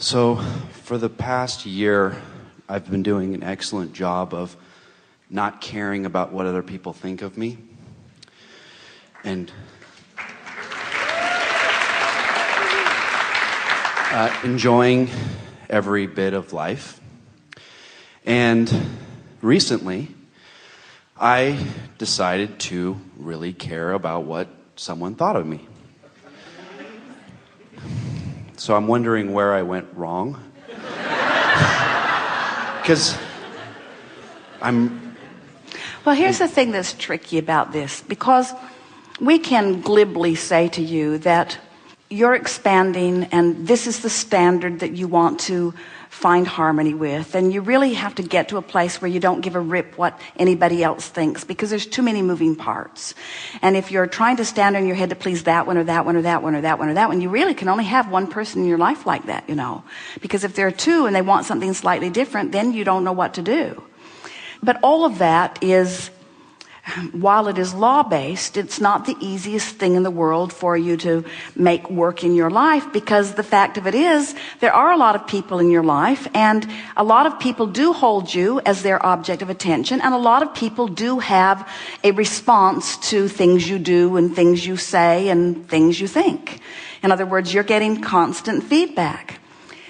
So, for the past year, I've been doing an excellent job of not caring about what other people think of me. And enjoying every bit of life. And recently, I decided to really care about what someone thought of me. So I'm wondering where I went wrong. Because Well, here's the thing that's tricky about this, because we can glibly say to you that you're expanding and this is the standard that you want to find harmony with, and you really have to get to a place where you don't give a rip what anybody else thinks, because there's too many moving parts. And if you're trying to stand on your head to please that one or that one or that one or that one or that one, you really can only have one person in your life like that, because if there are two and they want something slightly different, then you don't know what to do. But all of that is, while it is law-based, it's not the easiest thing in the world for you to make work in your life, because the fact of it is, there are a lot of people in your life, and a lot of people do hold you as their object of attention, and a lot of people do have a response to things you do and things you say and things you think. In other words, you're getting constant feedback.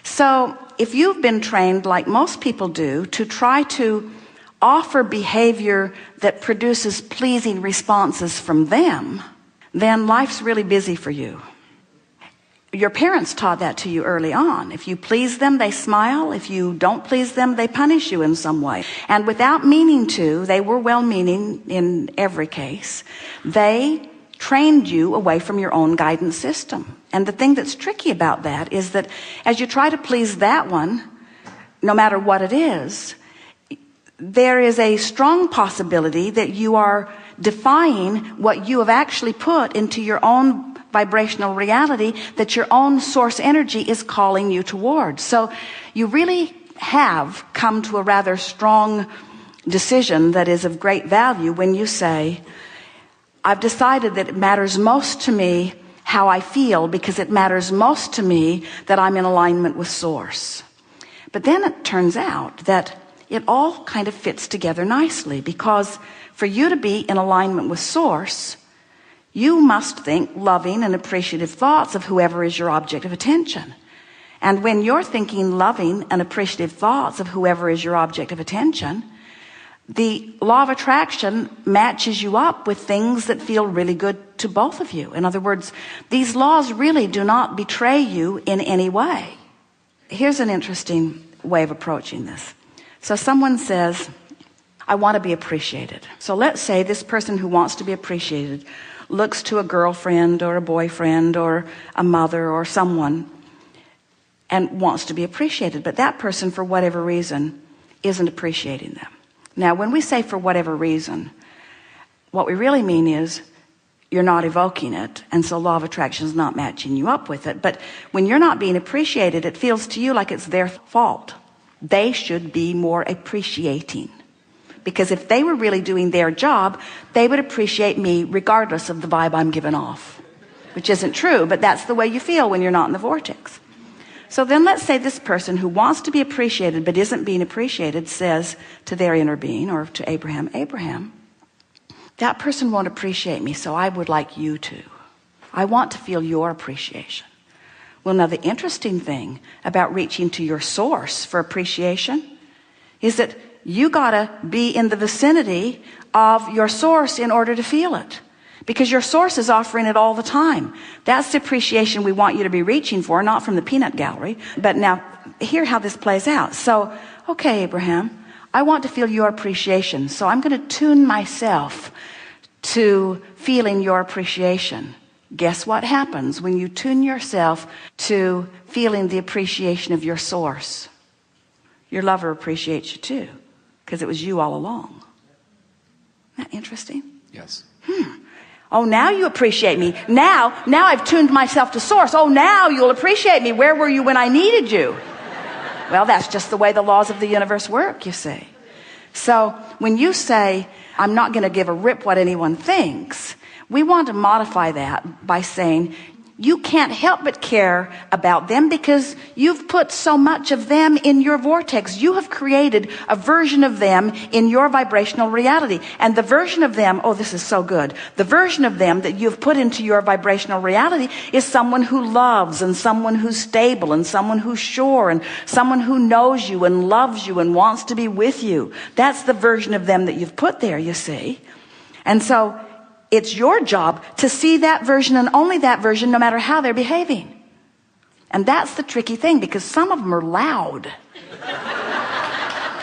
So if you've been trained, like most people do, to try to offer behavior that produces pleasing responses from them, then life's really busy for you. Your parents taught that to you early on. If you please them, they smile. If you don't please them, they punish you in some way. And without meaning to, they were well-meaning in every case, they trained you away from your own guidance system. And the thing that's tricky about that is that as you try to please that one, no matter what it is, there is a strong possibility that you are defying what you have actually put into your own vibrational reality, that your own source energy is calling you towards. So you really have come to a rather strong decision that is of great value when you say, I've decided that it matters most to me how I feel, because it matters most to me that I'm in alignment with Source. But then it turns out that it all kind of fits together nicely, because for you to be in alignment with Source, you must think loving and appreciative thoughts of whoever is your object of attention. And when you're thinking loving and appreciative thoughts of whoever is your object of attention, the law of attraction matches you up with things that feel really good to both of you. In other words, these laws really do not betray you in any way. Here's an interesting way of approaching this. So someone says, I want to be appreciated. So let's say this person who wants to be appreciated looks to a girlfriend or a boyfriend or a mother or someone and wants to be appreciated. But that person, for whatever reason, isn't appreciating them. Now, when we say for whatever reason, what we really mean is you're not evoking it, and so law of attraction is not matching you up with it. But when you're not being appreciated, it feels to you like it's their fault. They should be more appreciating, because if they were really doing their job, they would appreciate me regardless of the vibe I'm giving off, which isn't true, but that's the way you feel when you're not in the vortex. So then let's say this person who wants to be appreciated but isn't being appreciated says to their inner being, or to Abraham, Abraham, that person won't appreciate me, so I would like you to. I want to feel your appreciation. Well, now the interesting thing about reaching to your source for appreciation is that you gotta be in the vicinity of your source in order to feel it, because your source is offering it all the time. That's the appreciation we want you to be reaching for, not from the peanut gallery. But now, hear how this plays out. So, okay, Abraham, I want to feel your appreciation, so I'm going to tune myself to feeling your appreciation. Guess what happens when you tune yourself to feeling the appreciation of your source? Your lover appreciates you too, because it was you all along. Isn't that interesting? yes. Oh, now you appreciate me. Now I've tuned myself to Source. Oh, now you'll appreciate me. Where were you when I needed you? Well, that's just the way the laws of the universe work, you see. So when you say, I'm not going to give a rip what anyone thinks, we want to modify that by saying, you can't help but care about them because you've put so much of them in your vortex. You have created a version of them in your vibrational reality. And the version of them, oh, this is so good. The version of them that you've put into your vibrational reality is someone who loves, and someone who's stable, and someone who's sure, and someone who knows you and loves you and wants to be with you. That's the version of them that you've put there, you see. And so it's your job to see that version, and only that version, no matter how they're behaving. And that's the tricky thing, because some of them are loud.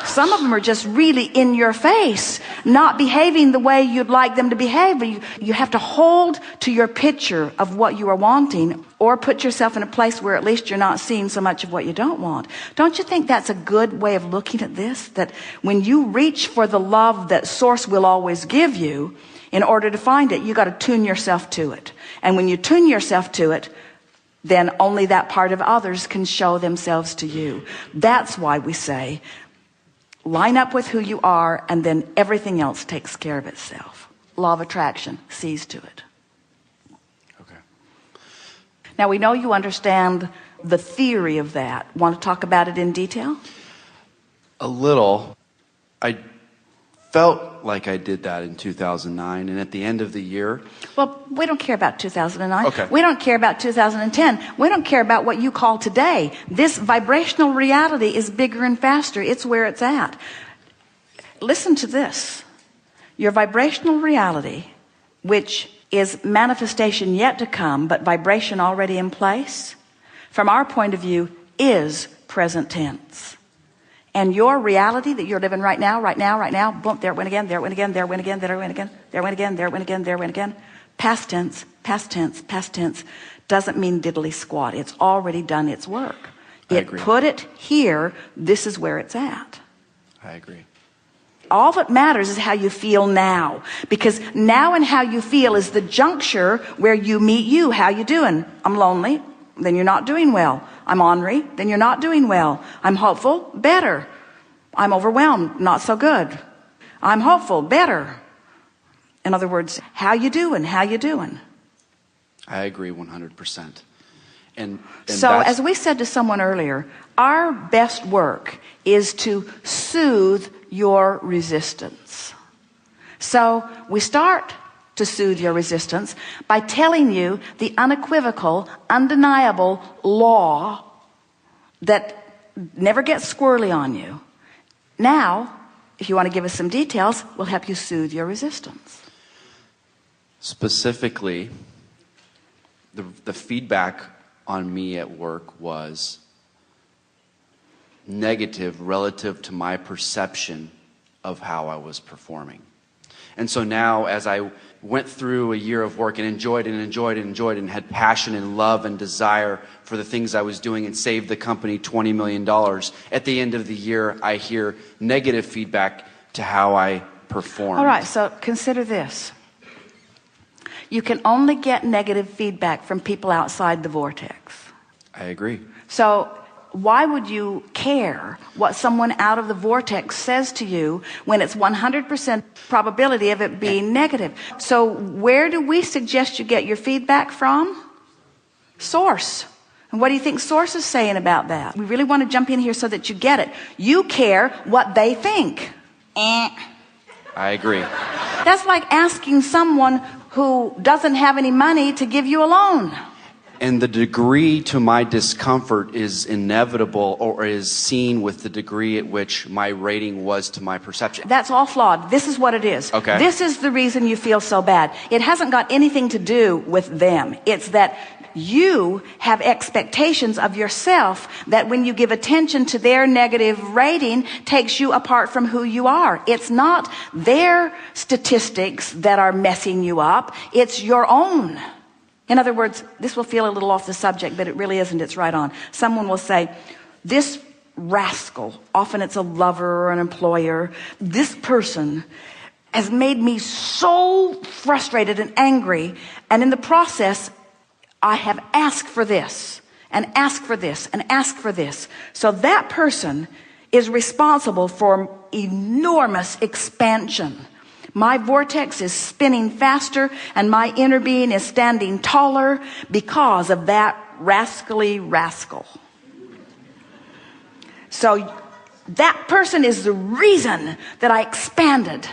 Some of them are just really in your face, not behaving the way you'd like them to behave. But you have to hold to your picture of what you are wanting, or put yourself in a place where at least you're not seeing so much of what you don't want. Don't you think that's a good way of looking at this? That when you reach for the love that Source will always give you, in order to find it, you got to tune yourself to it. And when you tune yourself to it, then only that part of others can show themselves to you. That's why we say, line up with who you are, and then everything else takes care of itself. Law of attraction sees to it. Okay. Now, we know you understand the theory of that. Want to talk about it in detail? A little. I felt like I did that in 2009, and at the end of the year... Well, we don't care about 2009. Okay. We don't care about 2010. We don't care about what you call today. This vibrational reality is bigger and faster. It's where it's at. Listen to this. Your vibrational reality, which is manifestation yet to come, but vibration already in place, from our point of view, is present tense. And your reality that you're living right now, boom, there it went again, there it went again, there it went again, there it went again, there it went again, there it went again, there it went again. Past tense, past tense, past tense doesn't mean diddly squat. It's already done its work. It put it here. This is where it's at. I agree. All that matters is how you feel now, because now and how you feel is the juncture where you meet you. How you doing? I'm lonely. Then you're not doing well. I'm ornery. Then you're not doing well. I'm hopeful. Better. I'm overwhelmed. Not so good. I'm hopeful. Better. In other words, how you doing? How you doing? I agree 100%. And so as we said to someone earlier, our best work is to soothe your resistance. So we start to soothe your resistance by telling you the unequivocal, undeniable law that never gets squirrely on you. Now, if you want to give us some details, we'll help you soothe your resistance. Specifically, the feedback on me at work was negative relative to my perception of how I was performing. And so now, as I went through a year of work and enjoyed and had passion and love and desire for the things I was doing and saved the company $20 million, at the end of the year, I hear negative feedback to how I performed. All right, so consider this. You can only get negative feedback from people outside the vortex. I agree. So why would you care what someone out of the vortex says to you when it's 100% probability of it being negative? So where do we suggest you get your feedback from? Source. And what do you think Source is saying about that? We really want to jump in here so that you get it. You care what they think. I agree. That's like asking someone who doesn't have any money to give you a loan. And the degree to my discomfort is inevitable, or is seen with the degree at which my rating was to my perception. That's all flawed. This is what it is. Okay. This is the reason you feel so bad. It hasn't got anything to do with them. It's that you have expectations of yourself that when you give attention to their negative rating takes you apart from who you are. It's not their statistics that are messing you up. It's your own. In other words, this will feel a little off the subject, but it really isn't. It's right on. Someone will say, this rascal, often it's a lover or an employer, this person has made me so frustrated and angry, and in the process, I have asked for this, and asked for this, and asked for this. So that person is responsible for enormous expansion. My vortex is spinning faster and my inner being is standing taller because of that rascally rascal. So that person is the reason that I expanded.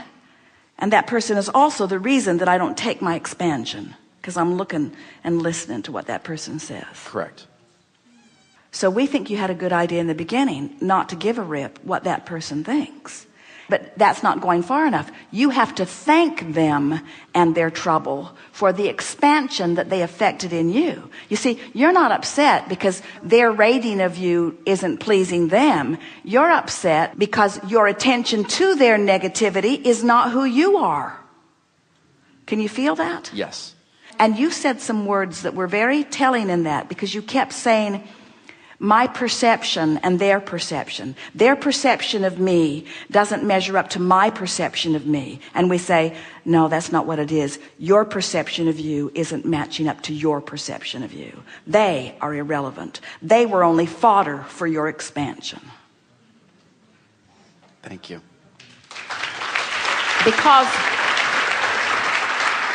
And that person is also the reason that I don't take my expansion, because I'm looking and listening to what that person says. Correct. So we think you had a good idea in the beginning not to give a rip what that person thinks. But that's not going far enough. You have to thank them and their trouble for the expansion that they affected in you. You see, you're not upset because their rating of you isn't pleasing them. You're upset because your attention to their negativity is not who you are. Can you feel that? Yes. And you said some words that were very telling in that, because you kept saying, my perception and their perception. Their perception of me doesn't measure up to my perception of me. And we say, no, that's not what it is. Your perception of you isn't matching up to your perception of you. They are irrelevant. They were only fodder for your expansion. Thank you. Because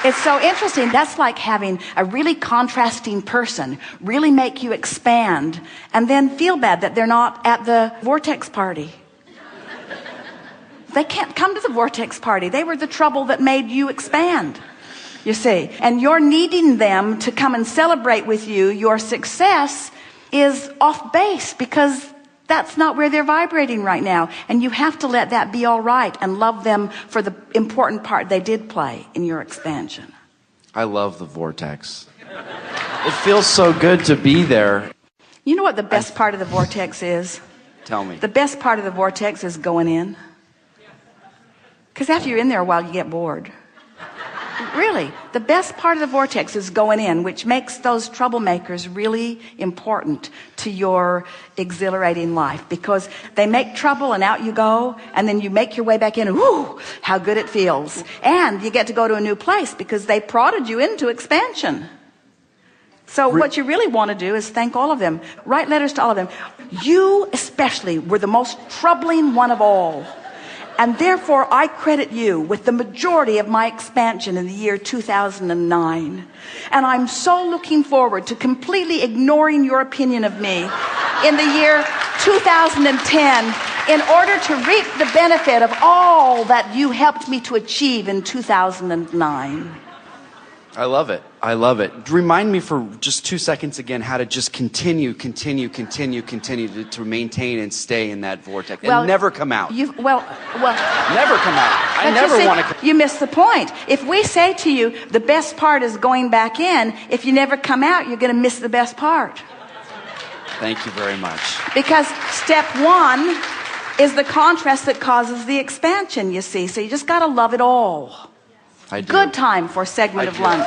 it's so interesting. That's like having a really contrasting person really make you expand and then feel bad that they're not at the vortex party. They can't come to the vortex party. They were the trouble that made you expand, you see. And you're needing them to come and celebrate with you. Your success is off base because that's not where they're vibrating right now. And you have to let that be all right and love them for the important part they did play in your expansion. I love the vortex. It feels so good to be there. You know what the best part of the vortex is? Tell me. The best part of the vortex is going in. Because after you're in there a while, you get bored. Really, the best part of the vortex is going in, which makes those troublemakers really important to your exhilarating life, because they make trouble and out you go, and then you make your way back in, and whoo, how good it feels. And you get to go to a new place because they prodded you into expansion. So what you really want to do is thank all of them. Write letters to all of them. You especially were the most troubling one of all. And therefore, I credit you with the majority of my expansion in the year 2009. And I'm so looking forward to completely ignoring your opinion of me in the year 2010 in order to reap the benefit of all that you helped me to achieve in 2009. I love it. I love it. Remind me for just 2 seconds again how to just continue to maintain and stay in that vortex and never come out. Never come out. I never want to come out. You missed the point. If we say to you, the best part is going back in, if you never come out, you're going to miss the best part. Thank you very much. Because step one is the contrast that causes the expansion, you see. So you just got to love it all. I do. Good time for a segment of lunch.